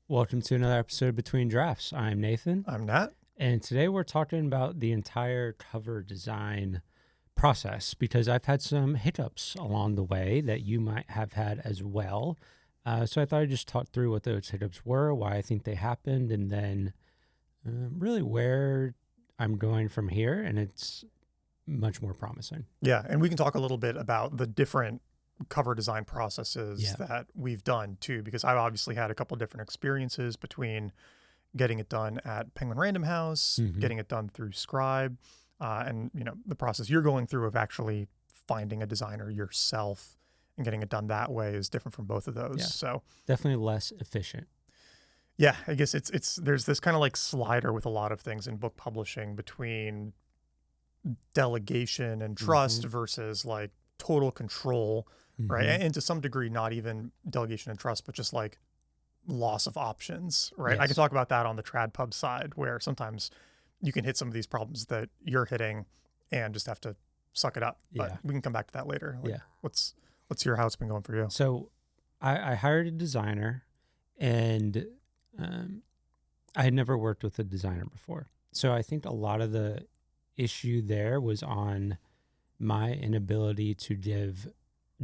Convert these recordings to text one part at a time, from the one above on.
Welcome to another episode of Between Drafts. I'm Nathan, I'm Nat. and today we're talking about the entire cover design process because I've had some hiccups along the way that you might have had as well. So I thought I'd just talk through what those hiccups were, why I think they happened, and then really where I'm going from here, and it's much more promising. Yeah, and we can talk a little bit about the different cover design processes Yeah. that we've done too, because I've obviously had a couple different experiences between getting it done at Penguin Random House, Mhm. getting it done through Scribe, and the process you're going through of actually finding a designer yourself and getting it done that way is different from both of those. Yeah. So Definitely less efficient. yeah, I guess it's there's this kind of like slider with a lot of things in book publishing between delegation and trust versus like total control, right? Mhm. And to some degree, not even delegation and trust, but just like loss of options, right? I can Yes. talk about that on the trad pub side, where sometimes you can hit some of these problems that you're hitting and just have to suck it up. But Yeah. we can come back to that later. Like, Yeah. what's your how it's been going for you? So I hired a designer, and um, I had never worked with a designer before. So I think a lot of the issue there was on my inability to give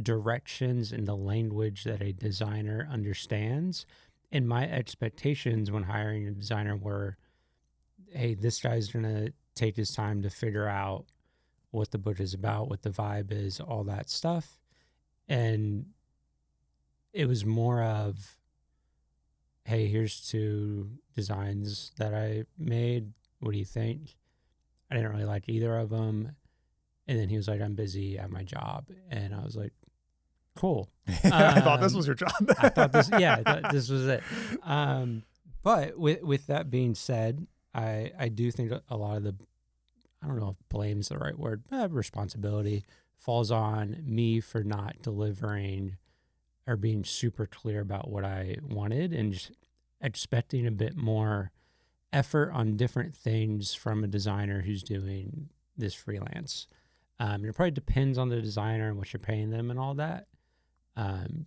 directions in the language that a designer understands. And my expectations when hiring a designer were, hey, this guy's going to take his time to figure out what the book is about, what the vibe is, all that stuff. And it was more of, hey, here's two designs that I made. What do you think? I didn't really like either of them. And then he was like, I'm busy at my job. And I was like, cool. I thought this was your job. I thought this was it. But with that being said, I do think a lot of the, I don't know if blame's the right word, responsibility falls on me for not delivering or being super clear about what I wanted and just expecting a bit more effort on different things from a designer who's doing this freelance. It probably depends on the designer and what you're paying them and all that.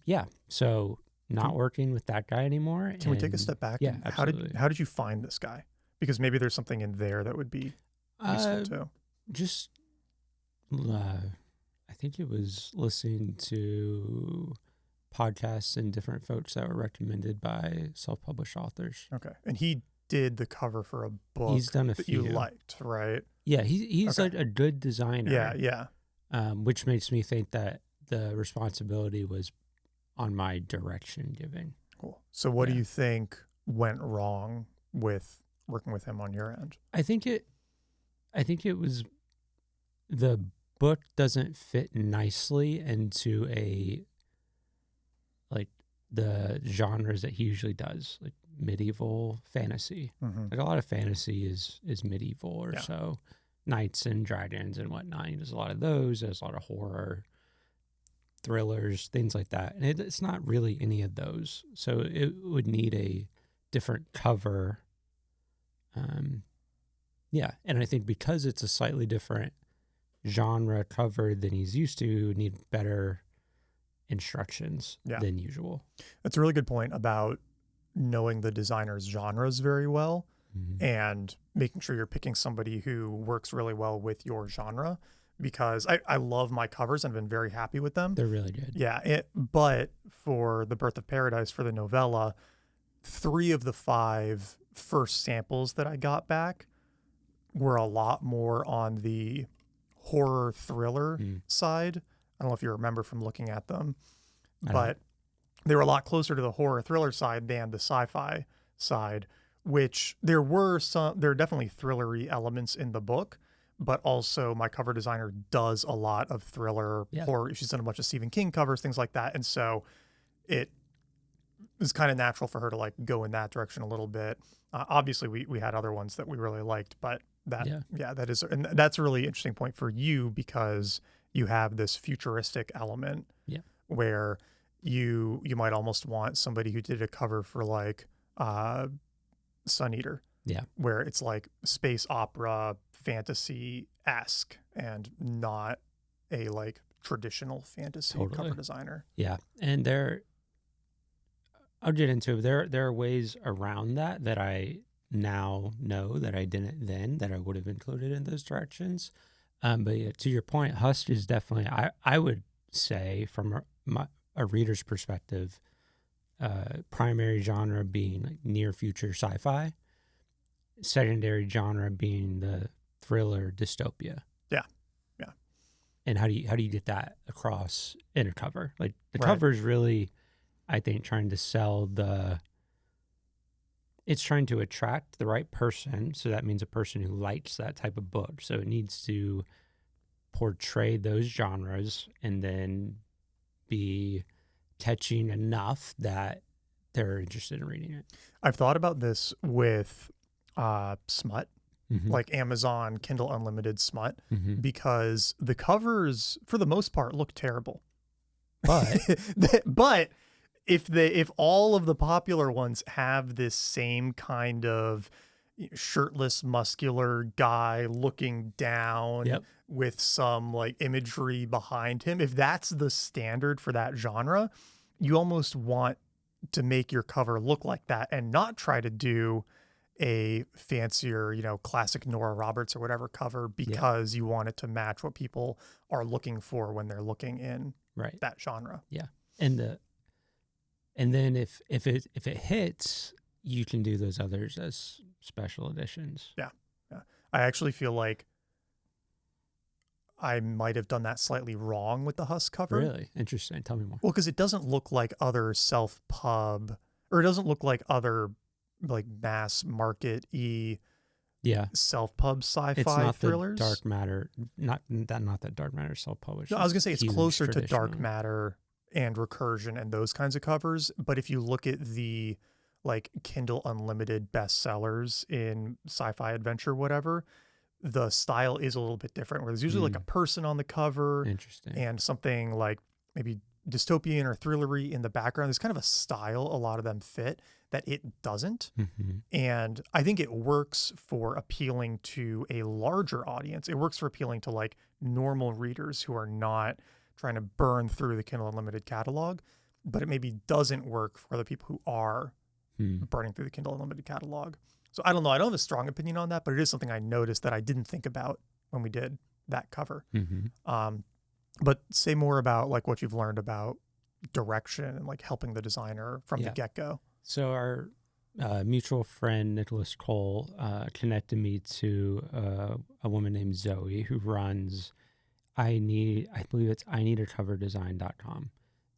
Yeah. So not working with that guy anymore. Can we take a step back? Yeah, And absolutely. how did you find this guy? Because maybe there's something in there that would be useful too. Just, I think it was listening to podcasts and different folks that were recommended by self-published authors. Okay. And he did the cover for a book He's done a that few. you liked, right? Yeah, he's Okay. like a good designer. Yeah. Which makes me think that the responsibility was on my direction giving. Cool. So what do Yeah. you think went wrong with working with him on your end? I think it was the book doesn't fit nicely into the genres that he usually does, like medieval fantasy. Mm-hmm. Like a lot of fantasy is medieval or Yeah. so, knights and dragons and whatnot. He does a lot of those. There's a lot of horror, thrillers, things like that. And it's not really any of those. So it would need a different cover. Yeah. And I think because it's a slightly different genre cover than he's used to, he would need better instructions than usual. That's a really good point about knowing the designer's genres very well and making sure you're picking somebody who works really well with your genre, because I love my covers and I've been very happy with them. They're really good. Yeah. But for The Birth of Paradise, for the novella, 3 of the 5 first samples that I got back were a lot more on the horror thriller side. I don't know if you remember from looking at them, but they were a lot closer to the horror thriller side than the sci-fi side, which there are definitely thrillery elements in the book, but also my cover designer does a lot of thriller horror. She's done a bunch of Stephen King covers, things like that. And so it was kind of natural for her to like go in that direction a little bit. Obviously we had other ones that we really liked, but that is, and that's a really interesting point for you because you have this futuristic element where you might almost want somebody who did a cover for like Sun Eater, where it's like space opera fantasy-esque and not a like traditional fantasy cover designer. Yeah, and I'll get into it. There are ways around that I now know that I didn't then that I would have included in those directions. But yeah, to your point, Husk is definitely I would say from a reader's perspective, primary genre being like near future sci-fi, secondary genre being the thriller dystopia. Yeah. Yeah. And how do you get that across in a cover? Like the Right. cover is really, I think, trying to sell it's trying to attract the right person. So that means a person who likes that type of book. So it needs to portray those genres and then be catching enough that they're interested in reading it. I've thought about this with smut, Mm-hmm. like Amazon Kindle Unlimited smut, Mm-hmm. because the covers, for the most part, look terrible. But but if all of the popular ones have this same kind of shirtless, muscular guy looking down Yep. with some like imagery behind him, if that's the standard for that genre, you almost want to make your cover look like that and not try to do a fancier, classic Nora Roberts or whatever cover because you want it to match what people are looking for when they're looking in right. that genre. Yeah. And then if it hits, you can do those others as special editions. Yeah. I actually feel like I might have done that slightly wrong with the Husk cover. Really interesting. Tell me more. Well, because it doesn't look like other self-pub, or it doesn't look like other like mass market-y Yeah. self-pub sci-fi It's not thrillers. the dark matter, not that dark matter self-published. No, I was gonna say it's huge closer to dark traditionally. matter and recursion and those kinds of covers. But if you look at the like Kindle Unlimited bestsellers in sci-fi adventure, whatever, the style is a little bit different. Where there's usually like a person on the cover Interesting. and something like maybe dystopian or thrillery in the background. There's kind of a style a lot of them fit that it doesn't. Mm-hmm. And I think it works for appealing to a larger audience. It works for appealing to like normal readers who are not trying to burn through the Kindle Unlimited catalog, but it maybe doesn't work for the people who are burning through the Kindle Unlimited catalog. So I don't know. I don't have a strong opinion on that, but it is something I noticed that I didn't think about when we did that cover. Mm-hmm. But say more about like what you've learned about direction and like helping the designer from the get-go. So our mutual friend Nicholas Cole connected me to a woman named Zoe who runs I believe it's ineedacoverdesign.com,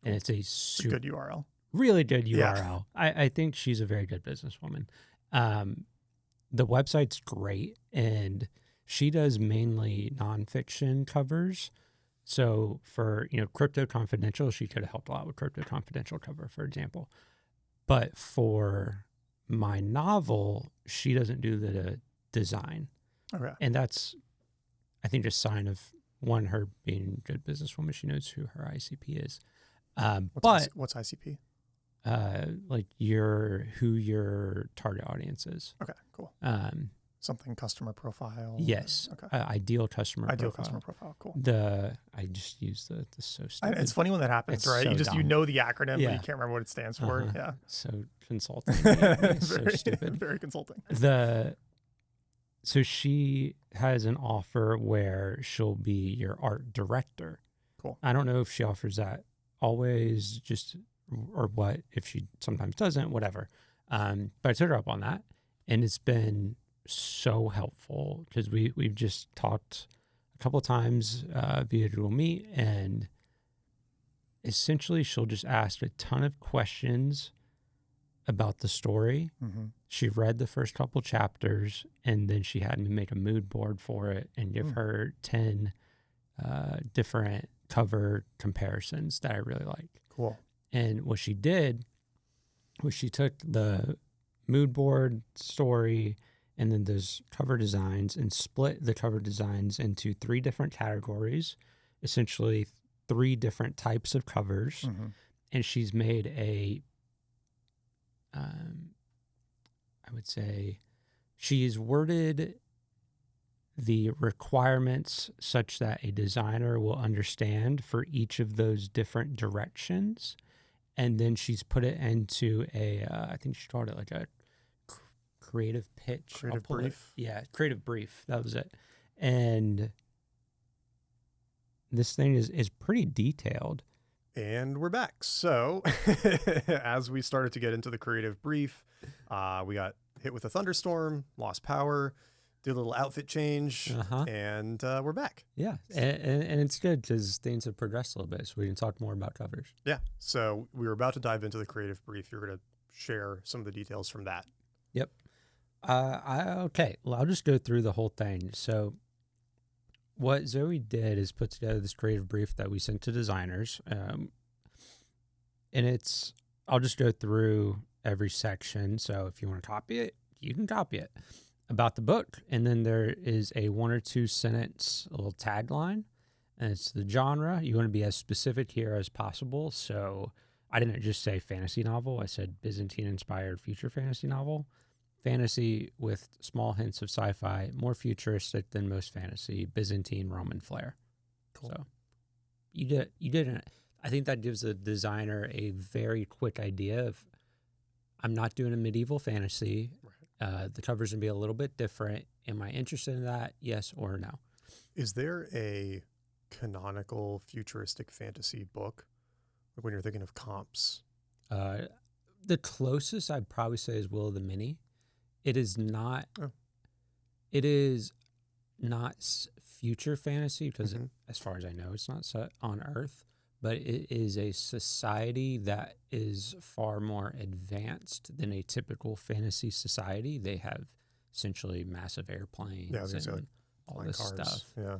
and it's a Good URL. really good URL. Yeah. I think she's a very good businesswoman. The website's great, and she does mainly nonfiction covers. So for Crypto Confidential, she could have helped a lot with Crypto Confidential cover, for example. But for my novel, she doesn't do the design. Okay. And that's, I think, a sign of, one, her being a good businesswoman. She knows who her ICP is. What's ICP? Like who your target audience is. Okay, cool. Something customer profile. Yes. Okay. Ideal customer Ideal profile. customer profile. Cool. I just use the so stupid. It's funny when that happens, It's right? so you dumb. know the acronym, but Yeah. you can't remember what it stands for. Uh-huh. Yeah. So consulting. It's so stupid. Very consulting. So she has an offer where she'll be your art director. Cool. I don't know if she offers that always, or what, if she sometimes doesn't, whatever. But I took her up on that, and it's been so helpful because we've just talked a couple of times via Google Meet, and essentially she'll just ask a ton of questions about the story. Mm-hmm. She read the first couple chapters, and then she had me make a mood board for it and give her 10 different cover comparisons that I really like. Cool. And what she did was she took the mood board story and then those cover designs and split the cover designs into 3 different categories, essentially 3 different types of covers. Mm-hmm. And she's made I would say she's worded the requirements such that a designer will understand for each of those different directions. and then she's put it into I think she called it like a creative pitch. Creative brief. Yeah, creative brief. That was it. And this thing is pretty detailed. And we're back. So as we started to get into the creative brief, we got hit with a thunderstorm, lost power, did a little outfit change, and we're back. Yeah, and it's good because things have progressed a little bit, so we can talk more about covers. Yeah, so we were about to dive into the creative brief. You're going to share some of the details from that. Yep. Okay, well, I'll just go through the whole thing. So what Zoe did is put together this creative brief that we sent to designers, and I'll just go through every section. So if you want to copy it, you can copy it, about the book. And then there is a 1 or 2 sentence, a little tagline, and it's the genre. You want to be as specific here as possible. So I didn't just say fantasy novel. I said Byzantine-inspired future fantasy novel. Fantasy with small hints of sci-fi, more futuristic than most fantasy, Byzantine Roman flair. Cool. So you did. I think that gives the designer a very quick idea of, I'm not doing a medieval fantasy. Right. The cover's gonna be a little bit different. Am I interested in that? Yes or no? Is there a canonical futuristic fantasy book, like when you're thinking of comps? The closest I'd probably say is Will of the Many. It is not. Oh. It is not future fantasy because, as far as I know, it's not set on Earth. But it is a society that is far more advanced than a typical fantasy society. They have essentially massive airplanes and all this cars. Stuff. Yeah.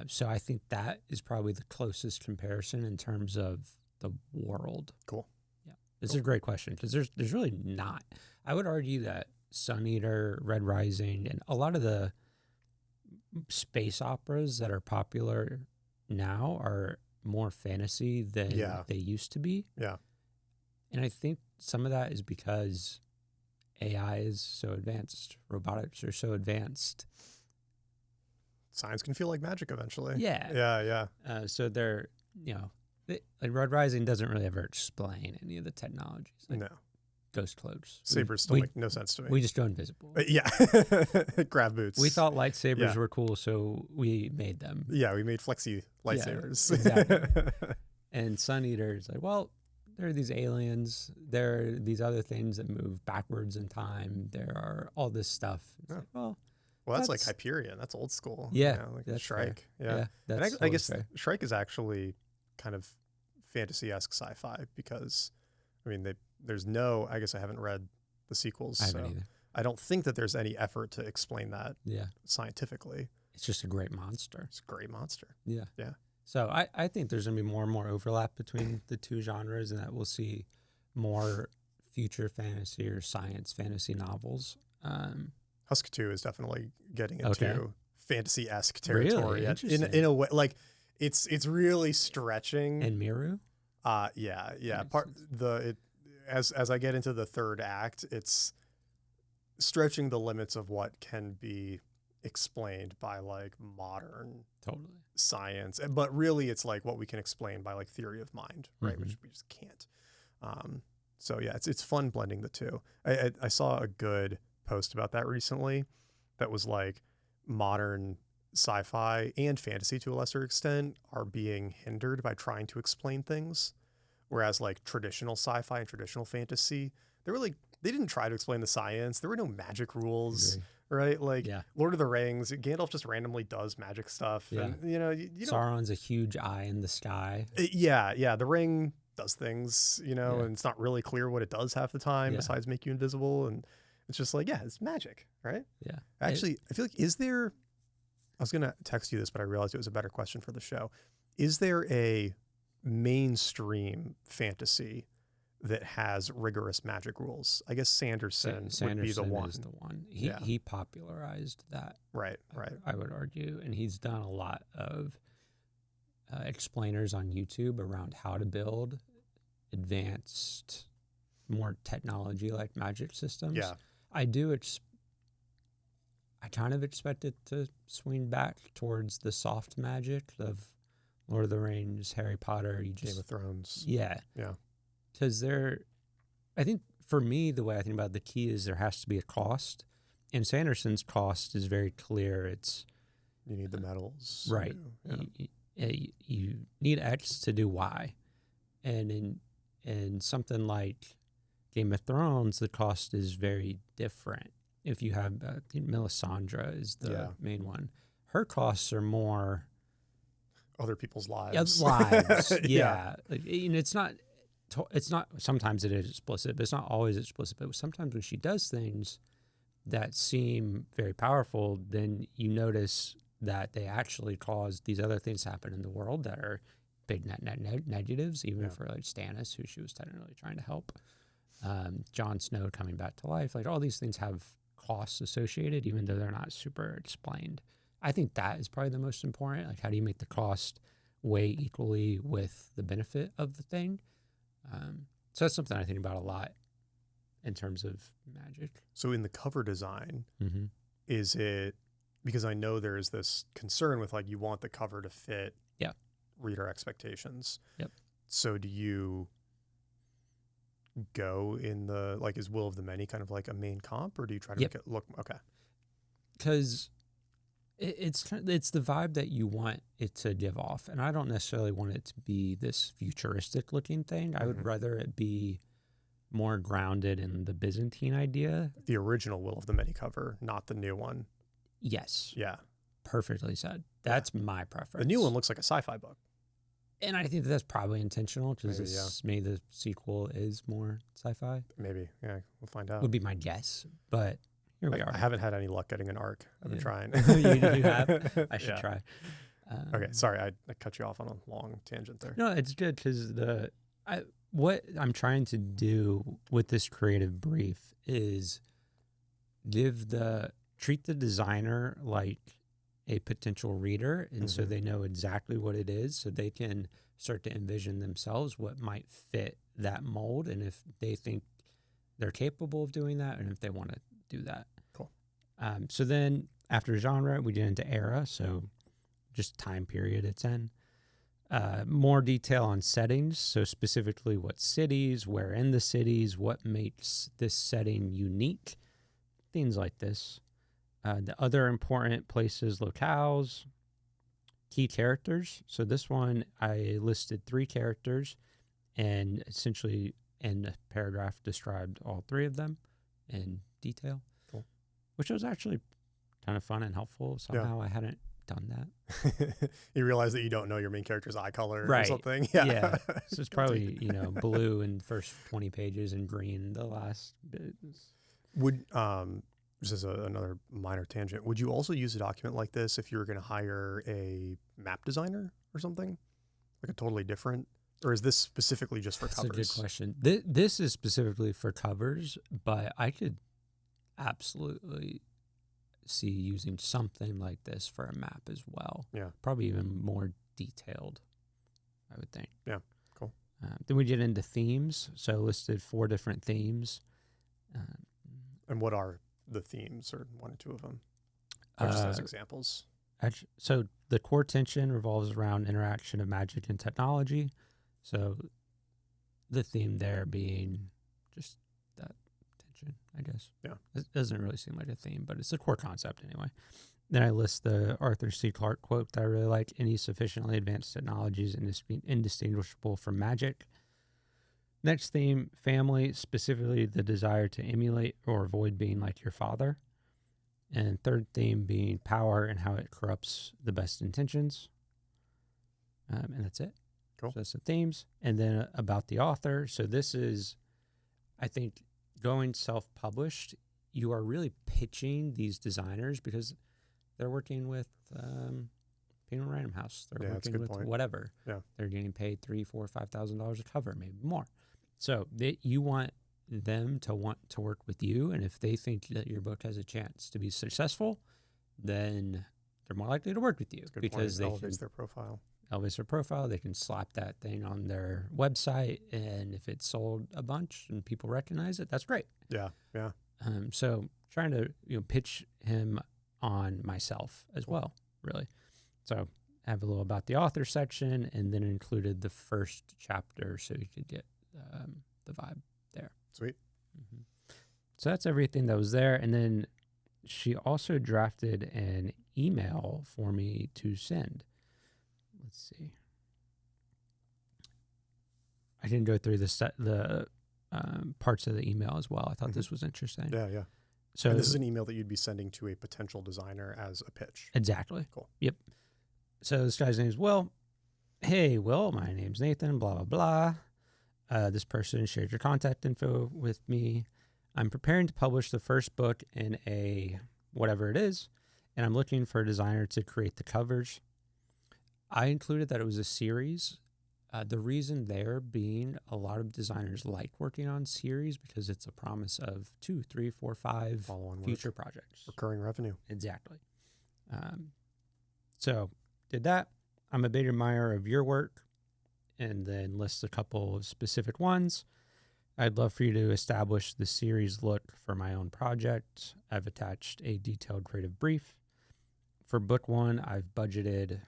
So I think that is probably the closest comparison in terms of the world. Cool. Yeah, this is a great question because there's really not. I would argue that Sun Eater, Red Rising, and a lot of the space operas that are popular now are more fantasy than they used to be. Yeah. And I think some of that is because AI is so advanced, robotics are so advanced. Science can feel like magic eventually. Yeah. So they're, like Red Rising doesn't really ever explain any of the technologies. Like no. Ghost cloaks. Sabers still make no sense to me. We just go invisible. Yeah. Grab boots. We thought lightsabers were cool, so we made them. Yeah, we made flexi lightsabers. Yeah, exactly. And Sun Eater is like, well, there are these aliens. There are these other things that move backwards in time. There are all this stuff. It's like, well, that's like Hyperion. That's old school. Yeah. Like that's Shrike. Fair. Yeah. That's I guess Shrike is actually kind of fantasy-esque sci-fi because, I mean, there's no, I guess I haven't read the sequels. I haven't either. I don't think that there's any effort to explain that scientifically. It's just a great monster. It's a great monster. Yeah. Yeah. So I think there's going to be more and more overlap between the two genres and that we'll see more future fantasy or science fantasy novels. Husk 2 is definitely getting into fantasy-esque territory. Really? In a way, like it's really stretching. And Miru? Yeah. As I get into the third act, it's stretching the limits of what can be explained by like modern science, but really it's like what we can explain by like theory of mind, right? Which we just can't. So yeah, it's fun blending the two. I saw a good post about that recently that was like modern sci-fi and fantasy to a lesser extent are being hindered by trying to explain things. Whereas like traditional sci-fi and traditional fantasy, they didn't try to explain the science. There were no magic rules, right? Like Lord of the Rings, Gandalf just randomly does magic stuff. Yeah. And you Sauron's a huge eye in the sky. Yeah. The ring does things, and it's not really clear what it does half the time besides make you invisible. And it's just like, it's magic, right? Yeah. Actually, I feel like, I was going to text you this, but I realized it was a better question for the show. Is there a mainstream fantasy that has rigorous magic rules? I guess Sanderson would be the one. Is the one. He popularized that. Right. I would argue. And he's done a lot of explainers on YouTube around how to build advanced, more technology-like magic systems. Yeah. I kind of expect it to swing back towards the soft magic of Lord of the Rings, Harry Potter. Game of Thrones. Yeah. because I think for me, the way I think about it, the key is there has to be a cost. And Sanderson's cost is very clear. It's You need the metals. right. You need X to do Y. And in something like Game of Thrones, the cost is very different. If you have, I think Melisandre is the main one. Her costs are more other people's lives. Lives. Yeah. Like, it's not, sometimes it is explicit, but it's not always explicit. But sometimes when she does things that seem very powerful, then you notice that they actually cause these other things to happen in the world that are big negatives, even for like Stannis, who she was technically trying to help. Jon Snow coming back to life. Like all these things have costs associated, even though they're not super explained. I think that is probably the most important. Like, how do you make the cost weigh equally with the benefit of the thing? So that's something I think about a lot in terms of magic. So in the cover design, is it, because I know there's this concern with like you want the cover to fit reader expectations. Yep. So do you go in the, like, is Will of the Many kind of like a main comp, or do you try to make it look okay? Because it's the vibe that you want it to give off, and I don't necessarily want it to be this futuristic looking thing. I would rather it be more grounded in the Byzantine idea. The original Will of the Many cover, not the new one. Yes. Yeah. Perfectly said. That's my preference. The new one looks like a sci-fi book. And I think that's probably intentional, because maybe the sequel is more sci-fi. Maybe, yeah, we'll find out. Would be my guess, but here we are. I haven't had any luck getting an arc. I've been trying. you have? I should try. Okay, sorry, I cut you off on a long tangent there. No, it's good, because what I'm trying to do with this creative brief is treat the designer like a potential reader, and so they know exactly what it is, so they can start to envision themselves what might fit that mold, and if they think they're capable of doing that, and if they want to do that. Cool. So then after genre, we get into era, so just time period it's in. More detail on settings, so specifically what cities, where in the cities, what makes this setting unique, things like this. The other important places, locales, key characters. So this one, I listed 3 characters and essentially in a paragraph described all 3 of them in detail, which was actually kind of fun and helpful. Somehow I hadn't done that. You realize that you don't know your main character's eye color or something. Yeah. So it's probably, blue in the first 20 pages and green the last bit. Would, this is another minor tangent. Would you also use a document like this if you were going to hire a map designer or something? Like a totally different, or is this specifically just for covers? That's a good question. This is specifically for covers, but I could absolutely see using something like this for a map as well. Yeah. Probably even more detailed, I would think. Yeah, cool. Then we get into themes. So I listed 4 different themes. And what are the themes, or 1 or 2 of them? Or just as examples. So the core tension revolves around interaction of magic and technology. So the theme there being just that tension, I guess. Yeah. It doesn't really seem like a theme, but it's a core concept anyway. Then I list the Arthur C. Clarke quote that I really like: "Any sufficiently advanced technology is indistinguishable from magic." Next theme, family, specifically the desire to emulate or avoid being like your father. And third theme being power and how it corrupts the best intentions. And that's it. Cool. So that's the themes. And then about the author. So this is, I think, going self-published, you are really pitching these designers because they're working with Penguin Random House. They're working with whatever. Yeah. They're getting paid $3,000, $4,000, $5,000 a cover, maybe more. So you want them to want to work with you, and if they think that your book has a chance to be successful, then they're more likely to work with you because they elevates their profile. Elevates their profile. They can slap that thing on their website, and if it's sold a bunch and people recognize it, that's great. Yeah, yeah. So trying to pitch him on myself as well, really. So I have a little about the author section, and then included the first chapter so you could get the vibe there. Sweet. Mm-hmm. So that's everything that was there. And then she also drafted an email for me to send. Let's see. I didn't go through the parts of the email as well. I thought this was interesting. Yeah, yeah. So and this is an email that you'd be sending to a potential designer as a pitch. Exactly. Cool. Yep. So this guy's name is Will. Hey, Will, my name's Nathan, blah, blah, blah. This person shared your contact info with me. I'm preparing to publish the first book in a whatever it is, and I'm looking for a designer to create the covers. I included that it was a series. The reason there being a lot of designers like working on series because it's a promise of 2, 3, 4, 5 Follow-on future work. projects. Recurring revenue. Exactly. So did that. I'm a big admirer of your work, and then lists a couple of specific ones. I'd love for you to establish the series look for my own project. I've attached a detailed creative brief. For book 1, I've budgeted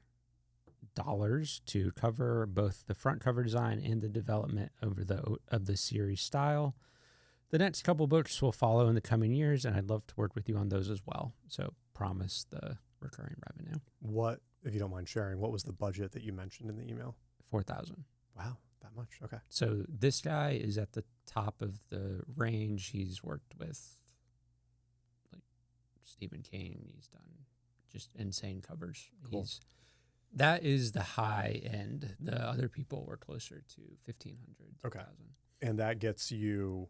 dollars to cover both the front cover design and the development of the series style. The next couple books will follow in the coming years, and I'd love to work with you on those as well. So promise the recurring revenue. What, if you don't mind sharing, what was the budget that you mentioned in the email? $4,000. Wow, that much. Okay. So this guy is at the top of the range. He's worked with like Stephen King. He's done just insane covers. Cool. That is the high end. The other people were closer to 1,500. Okay. 2,000. And that gets you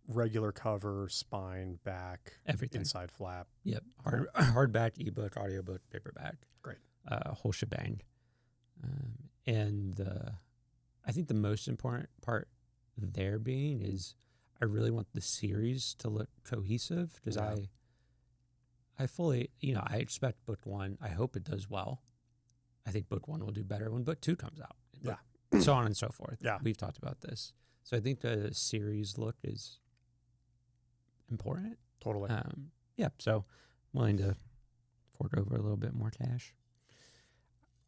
regular cover, spine, back, Everything. inside flap. Yep. Hardback, ebook, audiobook, paperback. Great. Whole shebang. I think the most important part there being is I really want the series to look cohesive because Yeah. I fully, I expect book 1. I hope it does well. I think book 1 will do better when book 2 comes out. Yeah. So on and so forth. Yeah. We've talked about this. So I think the series look is important. Totally. Yeah. So I'm willing to fork over a little bit more cash.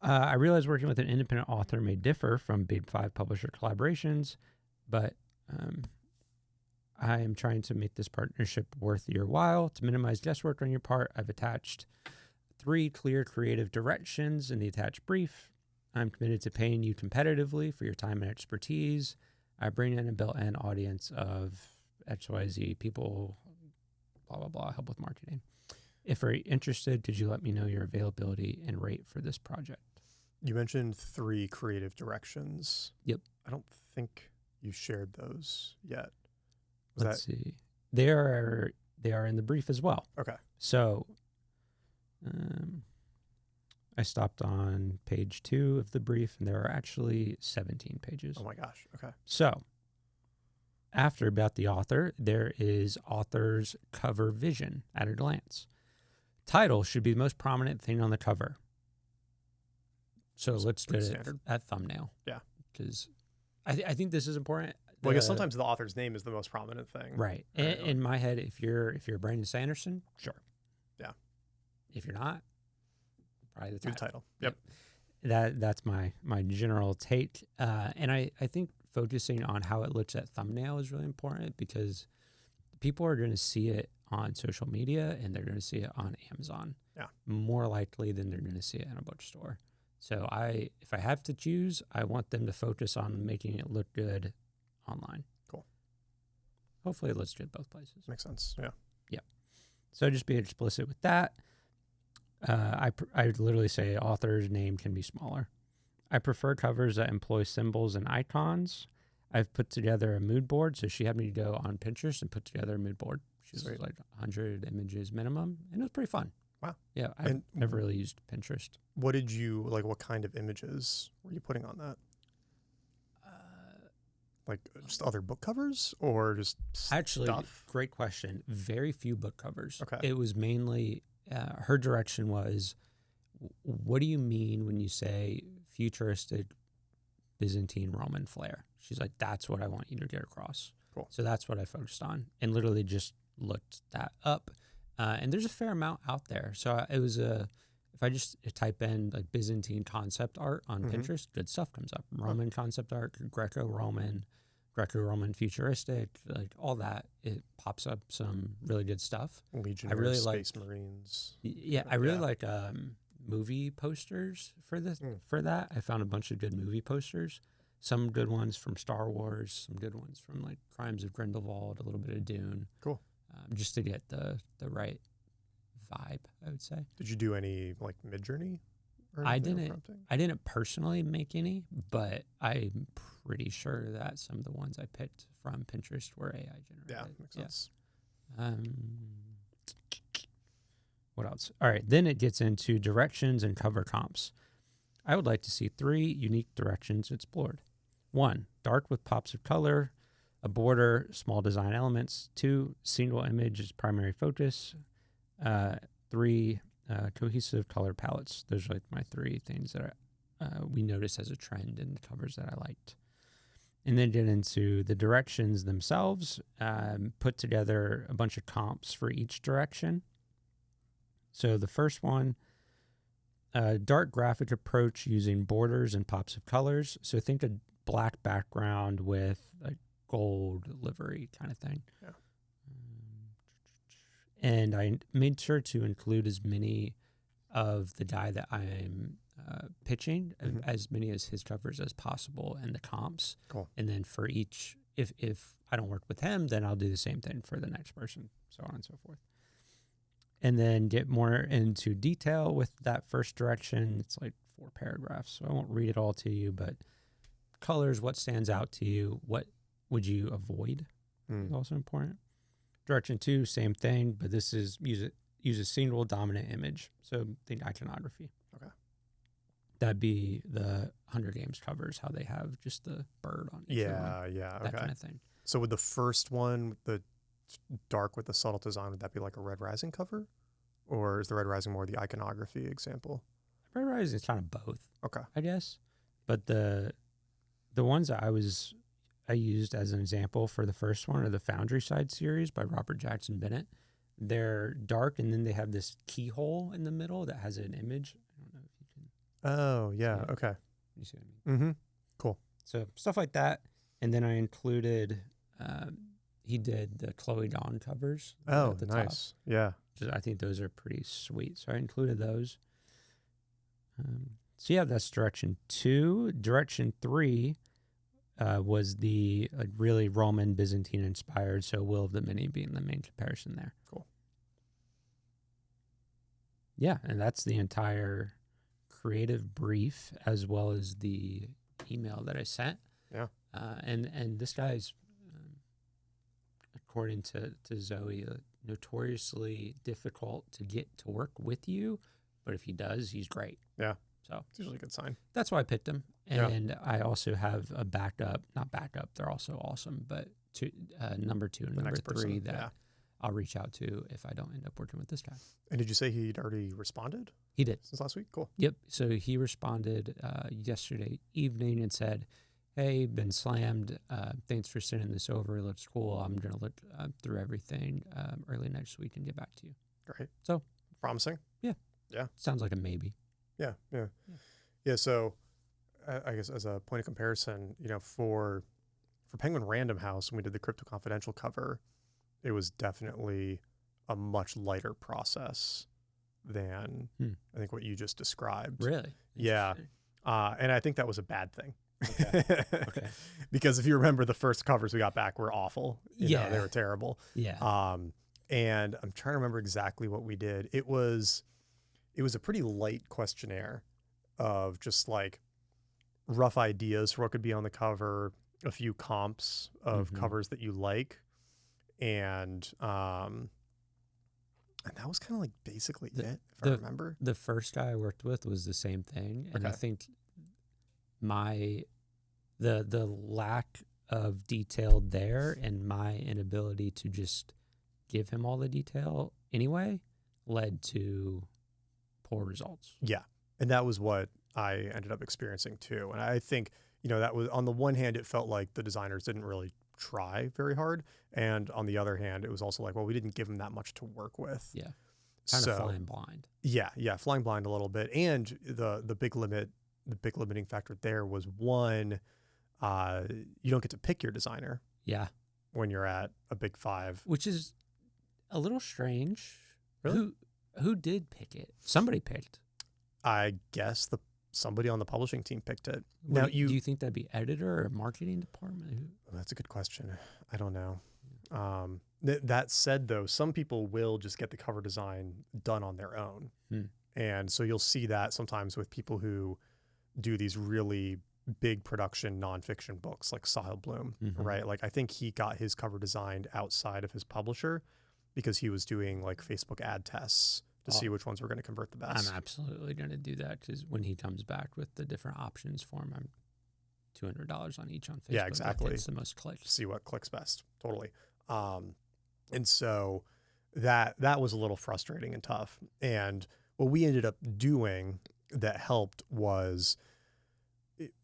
I realize working with an independent author may differ from big 5 publisher collaborations, but I am trying to make this partnership worth your while. To minimize guesswork on your part, I've attached 3 clear creative directions in the attached brief. I'm committed to paying you competitively for your time and expertise. I bring in a built-in audience of XYZ people, blah, blah, blah, help with marketing. If you're interested, could you let me know your availability and rate for this project? You mentioned 3 creative directions. Yep. I don't think you shared those yet. Let's see. They are in the brief as well. Okay. So I stopped on page 2 of the brief, and there are actually 17 pages. Oh my gosh. Okay. So after about the author, there is author's cover vision at a glance. Title should be the most prominent thing on the cover. So let's go to that thumbnail. Yeah. Because I think this is important. Well, I guess sometimes the author's name is the most prominent thing. Right. In my head, if you're Brandon Sanderson, sure. Yeah. If you're not, probably the title. Yep. That's my general take. And I think focusing on how it looks at thumbnail is really important because people are going to see it on social media and they're going to see it on Amazon. Yeah. More likely than they're going to see it in a bookstore. So if I have to choose, I want them to focus on making it look good online. Cool. Hopefully it looks good both places. Makes sense. Yeah. Yeah. So just be explicit with that. I literally say author's name can be smaller. I prefer covers that employ symbols and icons. I've put together a mood board. So she had me go on Pinterest and put together a mood board. She was like 100 images minimum. And it was pretty fun. Wow. Yeah. I've never really used Pinterest. What did you, what kind of images were you putting on that? Like just other book covers or just Actually, stuff? Great question. Very few book covers. Okay. It was mainly, her direction was, what do you mean when you say futuristic Byzantine Roman flair? She's like, that's what I want you to get across. Cool. So that's what I focused on and literally just looked that up. And there's a fair amount out there. So it was if I just type in like Byzantine concept art on Mhm. Pinterest, good stuff comes up. Roman concept art, Greco-Roman futuristic, like all that. It pops up some really good stuff. Legionnaires, really Space like- Marines. Yeah, I really like movie posters for this Mm. for that. I found a bunch of good movie posters. Some good ones from Star Wars, some good ones from like Crimes of Grindelwald, a little bit of Dune. Cool. Just to get the right vibe, I would say. Did you do any like Midjourney? Or I anything or didn't. prompting? I didn't personally make any, but I'm pretty sure that some of the ones I picked from Pinterest were AI generated. Yeah, makes sense. What else? All right, then it gets into directions and cover comps. I would like to see 3 unique directions explored. 1, dark with pops of color, a border, small design elements. 2, single image as primary focus. 3, cohesive color palettes. Those are like my 3 things that we noticed as a trend in the covers that I liked. And then get into the directions themselves, put together a bunch of comps for each direction. So the first one, dark graphic approach using borders and pops of colors. So think a black background with a gold livery kind of thing. Yeah. And I made sure to include as many of the guy that I'm pitching, as many as his covers as possible and the comps. Cool. And then for each, if I don't work with him, then I'll do the same thing for the next person, so on and so forth. And then get more into detail with that first direction. It's like 4 paragraphs, so I won't read it all to you, but colors, what stands out to you, what would you avoid is also important. Direction 2, same thing, but this is use a single dominant image. So think iconography. Okay. That'd be the Hunger Games covers, how they have just the bird on each one, Yeah. that Okay. kind of thing. So with the first one, the dark with the subtle design, would that be like a Red Rising cover? Or is the Red Rising more the iconography example? Red Rising is kind of both, Okay. I guess. But the ones that I used as an example for the first one are the Foundry Side series by Robert Jackson Bennett. They're dark, and then they have this keyhole in the middle that has an image. I don't know if you can. Oh, yeah. Yeah. Okay. You see what I mean? Mm-hmm. Cool. So stuff like that. And then I included, he did the Chloe Dawn covers. Oh, at the nice. Yeah. top. I think those are pretty sweet. So I included those. So yeah, that's direction 2. Direction 3 was the really Roman Byzantine inspired. So Will of the Many being the main comparison there. Cool. Yeah, and that's the entire creative brief as well as the email that I sent. Yeah. And this guy's, according to Zoe, notoriously difficult to get to work with you, but if he does, he's great. Yeah. So It's usually a good sign. that's why I picked him. Yeah. And I also have a not backup, they're also awesome, but number 2 and The number next 3 person. that Yeah. I'll reach out to if I don't end up working with this guy. And did you say he'd already responded He did. since last week? Cool. Yep. So he responded yesterday evening and said, "Hey, been slammed. Thanks for sending this over. It looks cool. I'm going to look through everything early next week and get back to you." Great. So promising. sounds like a maybe. Yeah. So I guess as a point of comparison, for Penguin Random House, when we did the Crypto Confidential cover, it was definitely a much lighter process than I think what you just described. Really? Yeah. Interesting. And I think that was a bad thing. Okay. Because if you remember, the first covers we got back were awful. You know, they were terrible. Yeah. And I'm trying to remember exactly what we did. It was a pretty light questionnaire of just like rough ideas for what could be on the cover, a few comps of covers that you like, and that was kind of like basically it, if I remember. The first guy I worked with was the same thing, and I think the lack of detail there and my inability to just give him all the detail anyway led to poor results. Yeah. And that was what I ended up experiencing too. And I think, that was, on the one hand, it felt like the designers didn't really try very hard. And on the other hand, it was also like, well, we didn't give them that much to work with. Yeah. Kind of So flying blind. yeah, flying blind a little bit. And the big limiting factor there was one, you don't get to pick your designer Yeah. when you're at a big 5. Which is a little strange. Really? Who did pick it? Somebody picked. I guess somebody on the publishing team picked it. What Now do you think that'd be editor or marketing department? That's a good question. I don't know. That said, though, some people will just get the cover design done on their own. And so you'll see that sometimes with people who do these really big production nonfiction books like Sahil Bloom, right? Like I think he got his cover designed outside of his publisher because he was doing like Facebook ad tests to see which ones were going to convert the best. I'm absolutely going to do that because when he comes back with the different options for him, I'm $200 on each on Facebook. Yeah, exactly. It's the most clicks. See what clicks best. Totally. And so that was a little frustrating and tough. And what we ended up doing that helped was,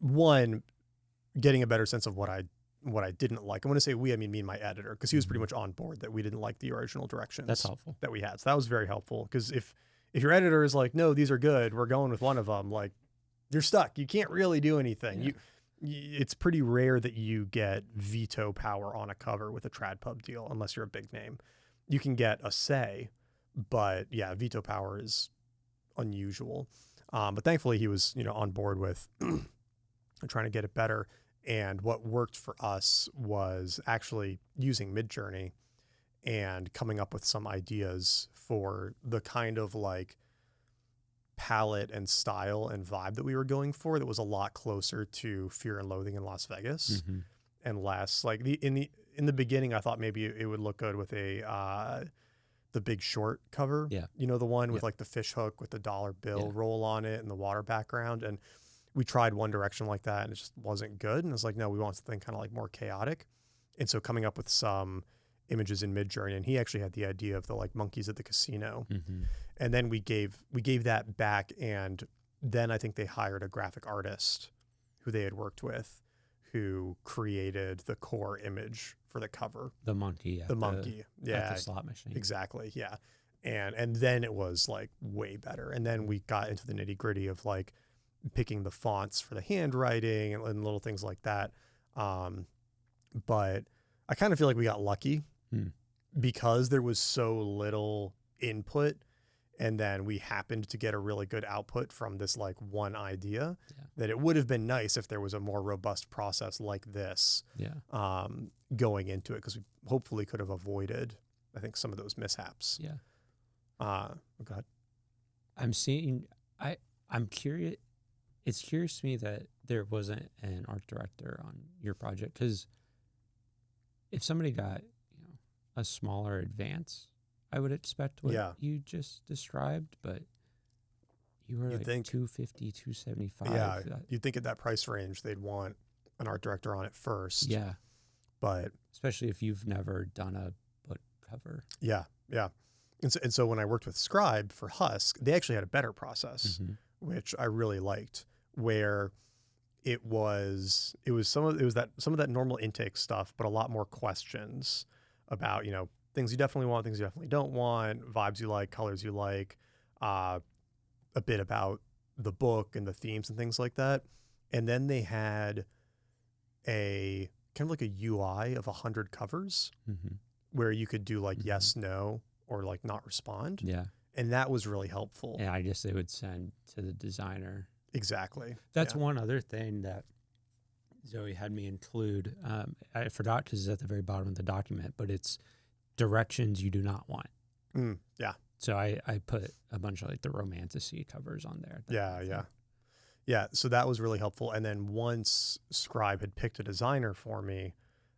one, getting a better sense of what I didn't like. I want to say we, I mean me and my editor, because he was pretty much on board that we didn't like the original directions. That's helpful. That we had. So that was very helpful, because if your editor is like, no, these are good, we're going with one of them, like you're stuck. You can't really do anything. Yeah. It's pretty rare that you get veto power on a cover with a trad pub deal, unless you're a big name. You can get a say, but yeah, veto power is unusual. But thankfully he was, on board with trying to get it better. And what worked for us was actually using Midjourney and coming up with some ideas for the kind of like palette and style and vibe that we were going for that was a lot closer to Fear and Loathing in Las Vegas and less like in the beginning I thought maybe it would look good with the Big Short cover. Yeah. The one with like the fish hook with the dollar bill roll on it and the water background. And we tried one direction like that and it just wasn't good. And it's like, no, we want something kind of like more chaotic. And so coming up with some images in Midjourney, and he actually had the idea of the like monkeys at the casino. And then we gave that back. And then I think they hired a graphic artist who they had worked with, who created the core image for the cover. The monkey. The monkey. Yeah. At the slot machine. Exactly. Yeah. And then it was like way better. And then we got into the nitty gritty of like picking the fonts for the handwriting and little things like that. But I kind of feel like we got lucky because there was so little input. And then we happened to get a really good output from this like one idea that it would have been nice if there was a more robust process like this going into it, because we hopefully could have avoided, I think, some of those mishaps. Yeah. Go ahead. I'm curious. It's curious to me that there wasn't an art director on your project, because if somebody got a smaller advance, I would expect what you just described, but you were like 250, 275. Yeah, you'd think at that price range they'd want an art director on it first. Yeah. But especially if you've never done a book cover. Yeah, yeah. And so when I worked with Scribe for Husk, they actually had a better process, which I really liked, where it was some of that normal intake stuff, but a lot more questions about, things you definitely want, things you definitely don't want, vibes you like, colors you like, a bit about the book and the themes and things like that. And then they had a kind of like a UI of 100 covers where you could do like yes, no, or like not respond. Yeah. And that was really helpful. And I guess they would send to the designer. Exactly. That's one other thing that Zoe had me include. I forgot because it's at the very bottom of the document, but it's directions you do not want. Yeah. So I put a bunch of like the romantasy covers on there. Yeah. So that was really helpful. And then once Scribe had picked a designer for me,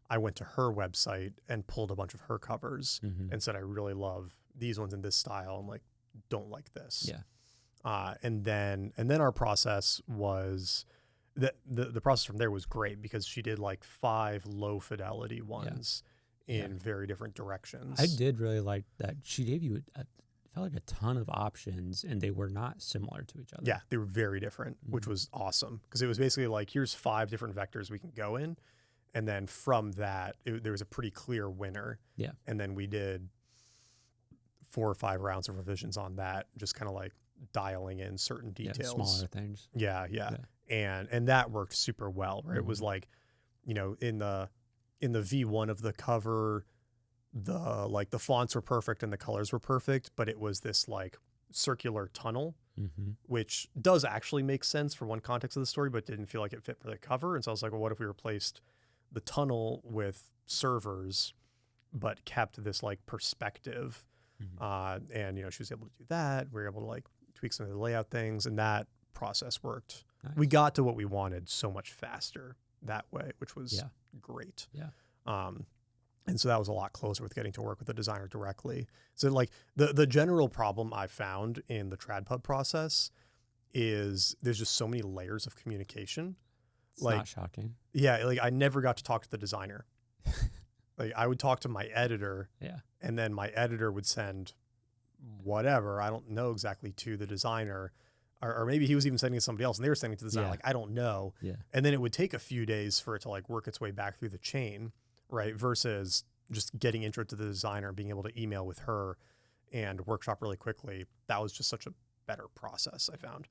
I went to her website and pulled a bunch of her covers and said, I really love these ones in this style and like, don't like this. Yeah. And then our process was that the process from there was great, because she did like 5 low fidelity ones in very different directions. I did really like that she gave you felt like a ton of options, and they were not similar to each other. Yeah, they were very different, which was awesome, because it was basically like, here's 5 different vectors we can go in. And then from that, there was a pretty clear winner. Yeah. And then we did 4 or 5 rounds of revisions on that, just kind of like dialing in certain details. Smaller things. Yeah. And that worked super well, where it was like, you know, in the V1 of the cover, the fonts were perfect and the colors were perfect, but it was this like circular tunnel, which does actually make sense for one context of the story, but didn't feel like it fit for the cover. And so I was like, well, what if we replaced the tunnel with servers, but kept this like perspective? And, you know, she was able to do that. We were able to like tweak some of the layout things, and that process worked. Nice. We got to what we wanted so much faster that way, which was great. Yeah. And so that was a lot closer with getting to work with the designer directly. So like the general problem I found in the TradPub process is there's just so many layers of communication. It's like, not shocking. Yeah. Like I never got to talk to the designer. Like I would talk to my editor, and then my editor would send whatever, I don't know exactly, to the designer, or maybe he was even sending it to somebody else and they were sending it to the designer. Like, I don't know. And then it would take a few days for it to like work its way back through the chain. Right. Versus just getting intro to the designer and being able to email with her and workshop really quickly. That was just such a better process, I found.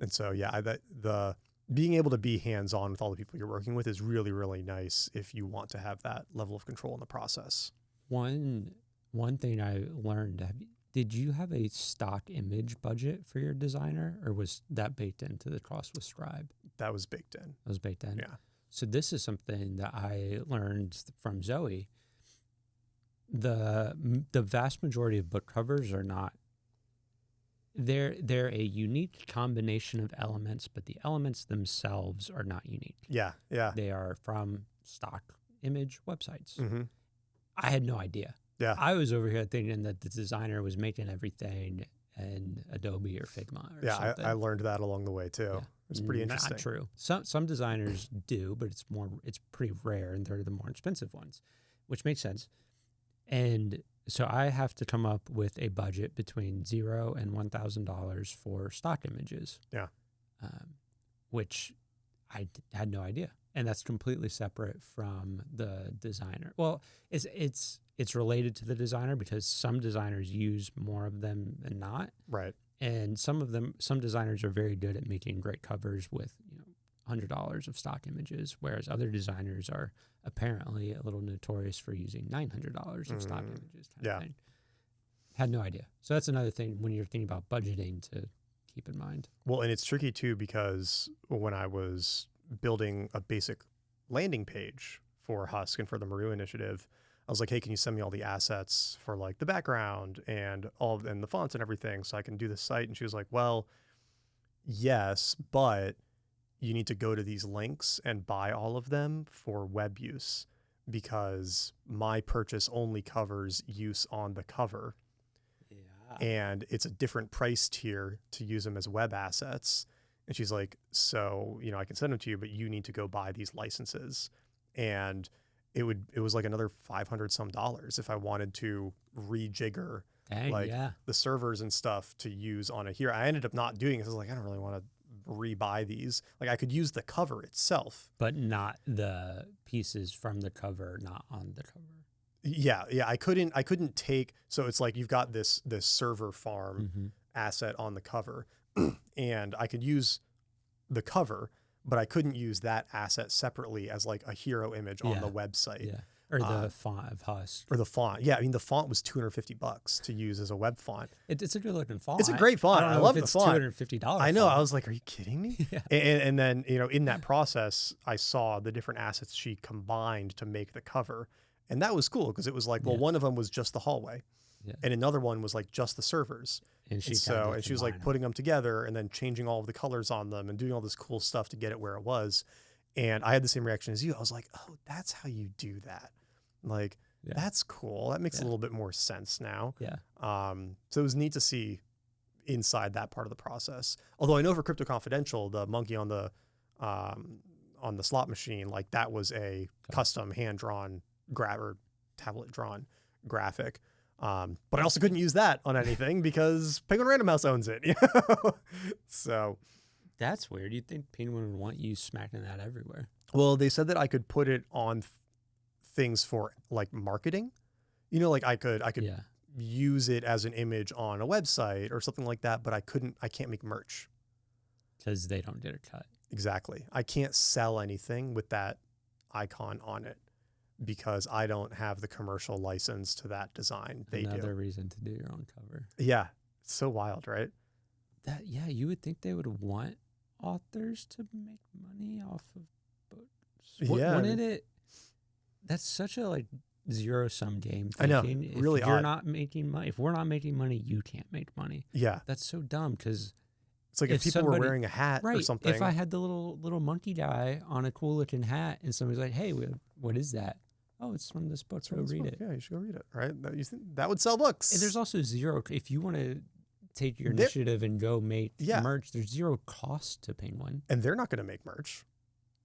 And so, the being able to be hands-on with all the people you're working with is really, really nice if you want to have that level of control in the process. One thing I learned, did you have a stock image budget for your designer, or was that baked into the cost with Scribe? That was baked in. That was baked in? Yeah. So this is something that I learned from Zoe. The vast majority of book covers are not, they're a unique combination of elements, but the elements themselves are not unique. Yeah. They are from stock image websites. I had no idea. Yeah. I was over here thinking that the designer was making everything in Adobe or Figma or something. I learned that along the way too. Yeah. It's pretty interesting. Not true. Some designers do, but it's pretty rare, and they're the more expensive ones, which makes sense. And so I have to come up with a budget between $0 and $1,000 for stock images. Yeah. Which I had no idea, and that's completely separate from the designer. Well, it's related to the designer because some designers use more of them than not. Right. And some designers are very good at making great covers with, $100 of stock images, whereas other designers are apparently a little notorious for using $900 of stock images. Kind of thing. Had no idea. So that's another thing when you're thinking about budgeting to keep in mind. Well, and it's tricky too, because when I was building a basic landing page for Husk and for the Maru initiative, I was like, hey, can you send me all the assets for like the background and the fonts and everything so I can do the site? And she was like, well, yes, but you need to go to these links and buy all of them for web use, because my purchase only covers use on the cover. Yeah. And it's a different price tier to use them as web assets. And she's like, so, I can send them to you, but you need to go buy these licenses. And it was like another $500 some if I wanted to rejigger the servers and stuff to use on a here. I ended up not doing it. I was like, I don't really want to rebuy these. Like I could use the cover itself, but not the pieces from the cover, not on the cover. Yeah. I couldn't take, so it's like you've got this server farm asset on the cover and I could use the cover, but I couldn't use that asset separately as like a hero image on the website. Yeah. Or the font of Husk. Or the font. Yeah. I mean, the font was $250 to use as a web font. It's a good looking font. It's a great font. I love the font. $250. I know. Font. I was like, are you kidding me? Yeah. And then, in that process, I saw the different assets she combined to make the cover. And that was cool because it was like, well, one of them was just the hallway. Yeah. And another one was like just the servers. And she was like putting them together and then changing all of the colors on them and doing all this cool stuff to get it where it was. And I had the same reaction as you. I was like, oh, that's how you do that. Like, that's cool. That makes a little bit more sense now. Yeah. So it was neat to see inside that part of the process. Although I know for Crypto Confidential, the monkey on the slot machine, like that was a custom hand-drawn or tablet-drawn graphic. But I also couldn't use that on anything because Penguin Random House owns it. So that's weird. You'd think Penguin would want you smacking that everywhere. Well, they said that I could put it on things for like marketing. Like I could use it as an image on a website or something like that, but I can't make merch. Because they don't get a cut. Exactly. I can't sell anything with that icon on it because I don't have the commercial license to that design. They Another do. reason to do your own cover. Yeah. It's so wild, right? Yeah, you would think they would want authors to make money off of books. Yeah. Wouldn't it? That's such a like zero-sum game. I know, Thinking. If really you're odd. not making money, if we're not making money, you can't make money. Yeah. That's so dumb because It's like if people were somebody- wearing a hat or right. something. If I had the little monkey guy on a cool looking hat, and somebody's like, "Hey, what is that?" Oh, it's from this book. It's Go from this read book. it. Yeah, you should go read it, right? You think that would sell books. And there's also zero. If you want to take your There- initiative and go make Yeah. merch, there's zero cost to Penguin. and they're not going to make merch.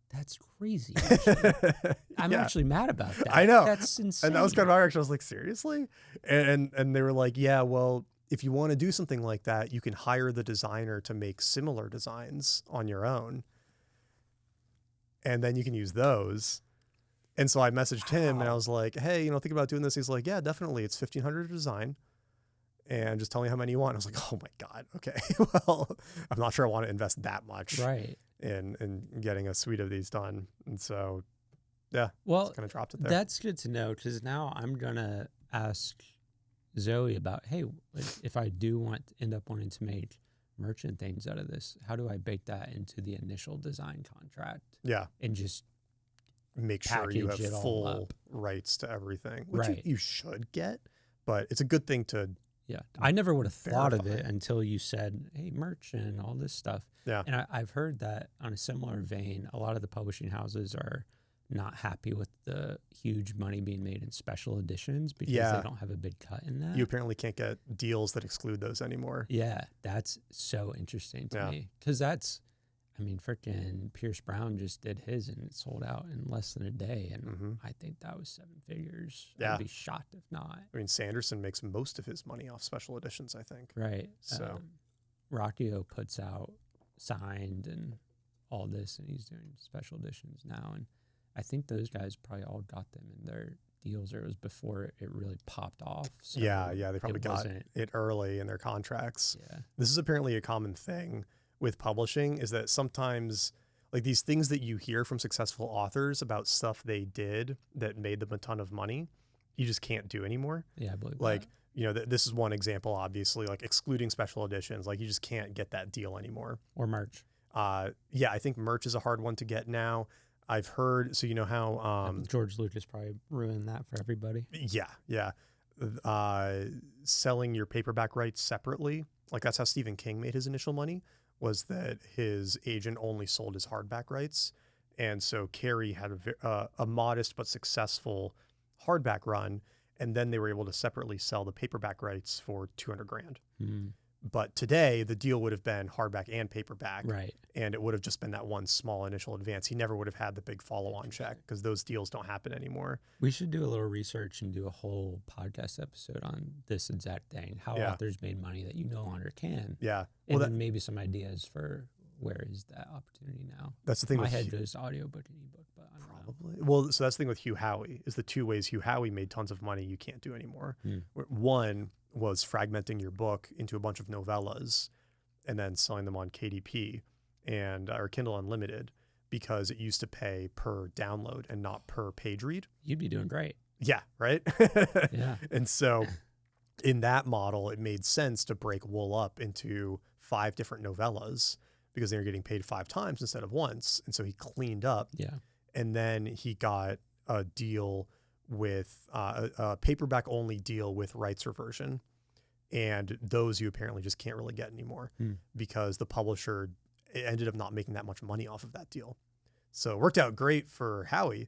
That's crazy. actually. I'm Yeah. actually mad about that. I know. That's insane. And that was kind of my reaction. I was like, seriously? And they were like, yeah, well, if you want to do something like that, you can hire the designer to make similar designs on your own. And then you can use those. And so I messaged him and I was like, hey, think about doing this. He's like, yeah, definitely. It's $1,500 a design. And just tell me how many you want. I was like, oh my God. Okay. Well, I'm not sure I want to invest that much right. in getting a suite of these done. And so, yeah, Well, just kind of dropped it there. that's good to know because now I'm gonna ask Zoe about, hey, like, if I do end up wanting to make merchant things out of this, how do I bake that into the initial design contract Yeah. and just Make sure you have package it all full up. rights to everything, which Right. you should get, but it's a good thing to, yeah. I never would have thought of Verify. it until you said, hey, merch and all this stuff. yeah. And I've heard that on a similar vein, a lot of the publishing houses are not happy with the huge money being made in special editions because Yeah. they don't have a big cut in that. You apparently can't get deals that exclude those anymore. Yeah, that's so interesting to Yeah. me because freaking Pierce Brown just did his and it sold out in less than a day. And hmm I think that was 7 figures. Yeah. I'd be shocked if not. I mean, Sanderson makes most of his money off special editions, I think. Right. So- Rockio puts out signed and all this, and he's doing special editions now. And I think those guys probably all got them in their deals, or it was before it really popped off. So Yeah, they probably it got wasn't. it early in their contracts. Yeah. This is apparently a common thing with publishing is that sometimes like these things that you hear from successful authors about stuff they did that made them a ton of money, you just can't do anymore. Yeah, I believe Like, that. this is one example, obviously, like excluding special editions, like you just can't get that deal anymore. Or merch. Yeah, I think merch is a hard one to get now. I've heard, so you know how, George Lucas probably ruined that for everybody. yeah. Selling your paperback rights separately, like that's how Stephen King made his initial money, was that his agent only sold his hardback rights. And so Carrie had a modest but successful hardback run, and then they were able to separately sell the paperback rights for $200,000. Mm, But today the deal would have been hardback and paperback, right. and it would have just been that one small initial advance. He never would have had the big follow-on check because those deals don't happen anymore. We should do a little research and do a whole podcast episode on this exact thing, how Yeah. authors made money that you no longer can. Yeah. And Well, then maybe some ideas for where is that opportunity now. that's the thing My with head goes to audiobook and ebook, but I don't know. Probably. Well, so that's the thing with Hugh Howey is the two ways Hugh Howey made tons of money you can't do anymore. Hmm. One was fragmenting your book into a bunch of novellas and then selling them on KDP or Kindle Unlimited because it used to pay per download and not per page read. You'd be doing great. Yeah, right? Yeah. And so in that model, it made sense to break Wool up into 5 different novellas because they were getting paid 5 times instead of once. And so he cleaned up. Yeah. And then he got a deal with a paperback only deal with rights reversion. And those you apparently just can't really get anymore because the publisher ended up not making that much money off of that deal. So it worked out great for Howie,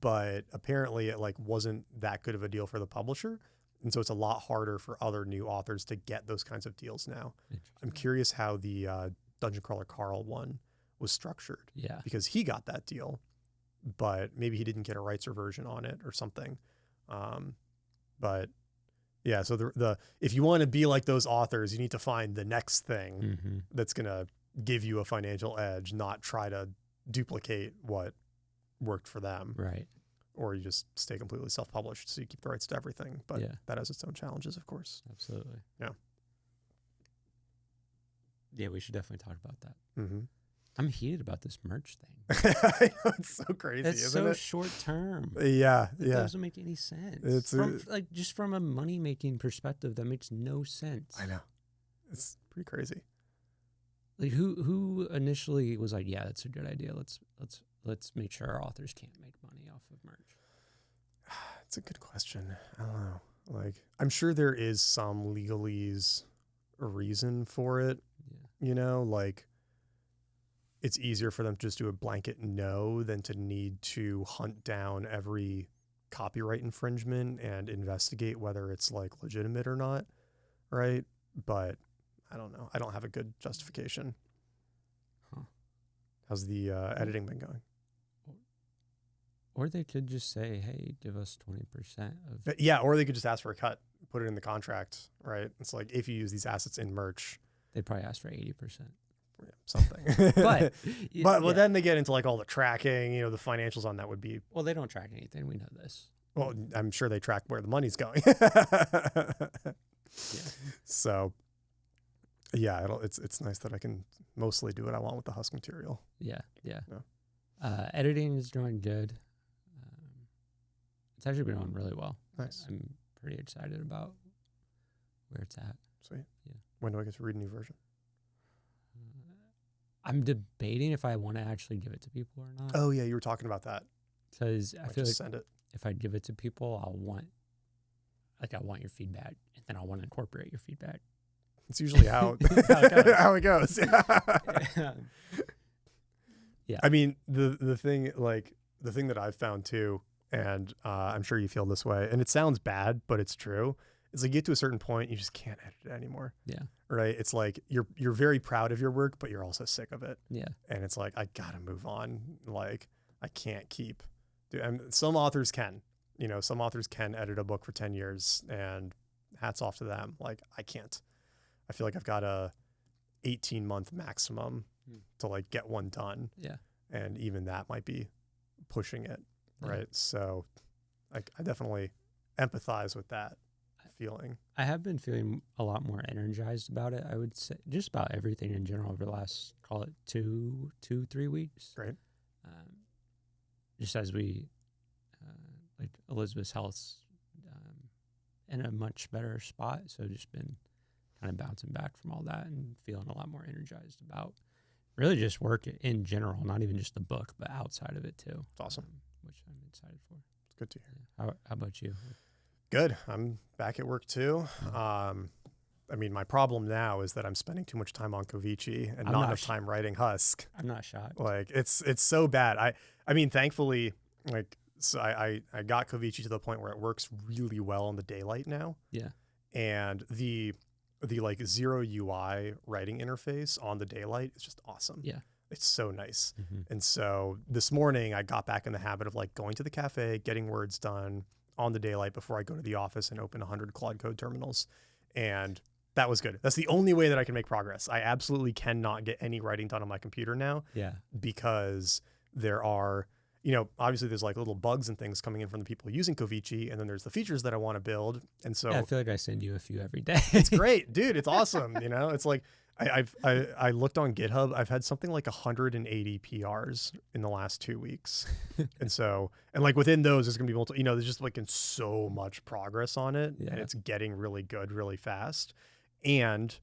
but apparently it wasn't that good of a deal for the publisher. And so it's a lot harder for other new authors to get those kinds of deals now. I'm curious how the Dungeon Crawler Carl one was structured. Yeah. Because he got that deal, but maybe he didn't get a rights reversion on it or something. But yeah, so the if you want to be like those authors, you need to find the next thing Mm-hmm. that's going to give you a financial edge, not try to duplicate what worked for them. Right. or you just stay completely self-published, so you keep the rights to everything. But Yeah. that has its own challenges, of course. Absolutely. Yeah. Yeah, we should definitely talk about that. Mm-hmm. I'm heated about this merch thing. I know, it's so crazy, It's isn't so it? short term. Yeah, It yeah. doesn't make any sense. It's Just from a money making perspective, that makes no sense. I know. It's pretty crazy. Like who initially was like, yeah, that's a good idea. Let's make sure our authors can't make money off of merch. It's a good question. I don't know. Like, I'm sure there is some legalese reason for it. Yeah. Like, it's easier for them to just do a blanket no than to need to hunt down every copyright infringement and investigate whether it's like legitimate or not, right? But I don't know. I don't have a good justification. Huh. How's the editing been going? Or they could just say, hey, give us 20% of. Yeah, or they could just ask for a cut, put it in the contract, right? It's like, if you use these assets in merch, They'd probably ask for 80%. something. But well, then they get into like all the tracking, the financials on that would be, well, they don't track anything. We know this. well, I'm sure they track where the money's going. Yeah. So yeah, it's nice that I can mostly do what I want with the husk material. Yeah. Yeah. Yeah. Editing is doing good. It's actually been going really well. Nice. I'm pretty excited about where it's at. Sweet. Yeah. When do I get to read a new version? I'm debating if I want to actually give it to people or not. Oh yeah, you were talking about that. Because I Might feel like just send it. if I give it to people, I want your feedback, and then I want to incorporate your feedback. It's usually how how it goes. Yeah. Yeah. I mean, the thing that I've found too, and I'm sure you feel this way, and it sounds bad, but it's true. It's like you get to a certain point, you just can't edit it anymore. Yeah. Right? It's like you're very proud of your work, but you're also sick of it. Yeah. And it's like, I gotta move on. Like, I can't keep. And some authors can. Some authors can edit a book for 10 years, and hats off to them. Like, I can't. I feel like I've got a 18-month maximum to like get one done. Yeah. And even that might be pushing it. Right. So I definitely empathize with that feeling. I have been feeling a lot more energized about it. I would say just about everything in general over the last, call it 3 weeks. Great. Just as we, like Elizabeth's health's in a much better spot. So just been kind of bouncing back from all that and feeling a lot more energized about really just work in general, not even just the book, but outside of it too. It's awesome. Which I'm excited for. It's good to hear. Yeah. How about you? Good. I'm back at work too. I mean, my problem now is that I'm spending too much time on Kovici and not enough time writing Husk. I'm not shocked. Like, it's so bad. I mean, thankfully, like, so I got Kovici to the point where it works really well in the daylight now. Yeah. And the like zero UI writing interface on the daylight is just awesome. Yeah. It's so nice. Mm-hmm. And so this morning I got back in the habit of like going to the cafe, getting words done on the daylight before I go to the office and open 100 Claude Code terminals. And that was good. That's the only way that I can make progress. I absolutely cannot get any writing done on my computer now. Yeah. Because there are, obviously there's like little bugs and things coming in from the people using Kovici, and then there's the features that I want to build. And so I feel like I send you a few every day. it's great, dude. It's awesome. It's like I looked on GitHub. I've had something like 180 PRs in the last 2 weeks. and like within those, there's going to be multiple, there's just like so much progress on it, Yeah. and it's getting really good, really fast. And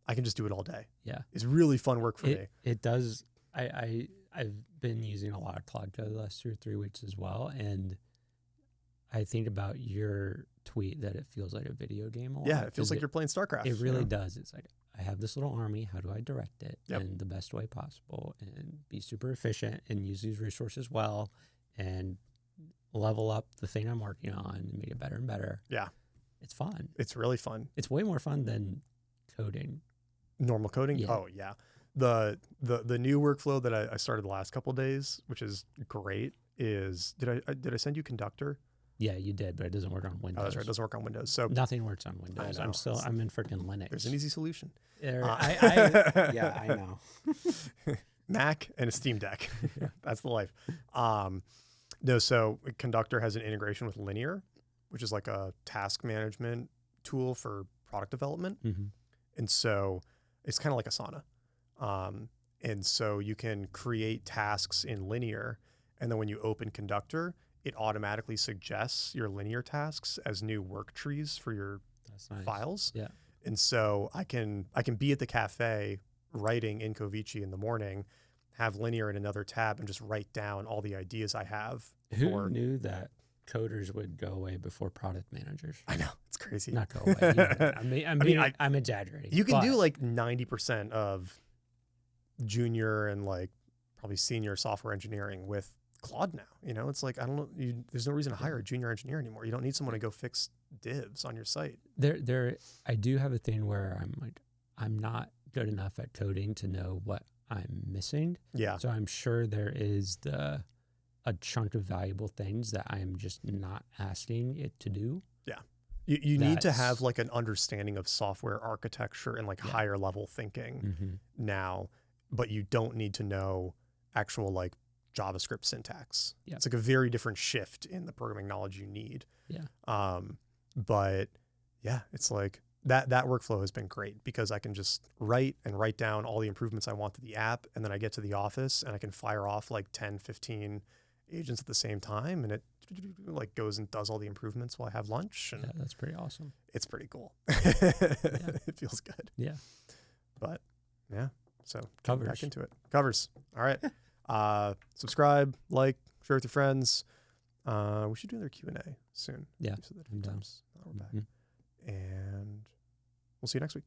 I can just do it all day. Yeah. It's really fun work for me. It does. I've been using a lot of Claude Code the last 2 or 3 weeks as well. And I think about your tweet that it feels like a video game a lot. Yeah. It feels like you're playing StarCraft. It really does. It's like, I have this little army. How do I direct it in the best way possible and be super efficient and use these resources well and level up the thing I'm working on and make it better and better. Yeah. It's fun. It's really fun. It's way more fun than coding. Normal coding? Yeah. Oh, yeah. The new workflow that I started the last couple of days, which is great, is did I send you Conductor? Yeah, you did, but it doesn't work on Windows. Oh, that's right. It doesn't work on Windows. So nothing works on Windows. I know. I'm in freaking Linux. There's an easy solution. I know. Mac and a Steam Deck. That's the life. No, so Conductor has an integration with Linear, which is like a task management tool for product development. Mm-hmm. And so it's kind of like Asana. And so you can create tasks in Linear, and then when you open Conductor, it automatically suggests your Linear tasks as new work trees for your That's nice. files. Yeah. And so I can be at the cafe writing in Covici in the morning, have Linear in another tab, and just write down all the ideas I have. Who knew that coders would go away before product managers? I know, it's crazy. Not go away. You know what I mean, I'm exaggerating. You can but do like 90% of junior and like probably senior software engineering with Claude now. You know, it's like, I don't know, there's no reason to hire a junior engineer anymore. You don't need someone to go fix divs on your site. I do have a thing where I'm like, I'm not good enough at coding to know what I'm missing. Yeah. So I'm sure there is a chunk of valuable things that I'm just not asking it to do. Yeah. You need to That's- have like an understanding of software architecture and like higher level thinking now, but you don't need to know actual like JavaScript syntax. Yeah. It's like a very different shift in the programming knowledge you need. Yeah. But yeah, it's like that workflow has been great because I can just write down all the improvements I want to the app. And then I get to the office and I can fire off like 10, 15 agents at the same time. And it like goes and does all the improvements while I have lunch. And Yeah, that's pretty awesome. it's pretty cool. It feels good. Yeah. But yeah, so Covers. back into it. Covers. All right. Subscribe, like, share with your friends. We should do their Q&A soon. Yeah, We said that a I'm few down. times. Now we're back. Mhm. And we'll see you next week.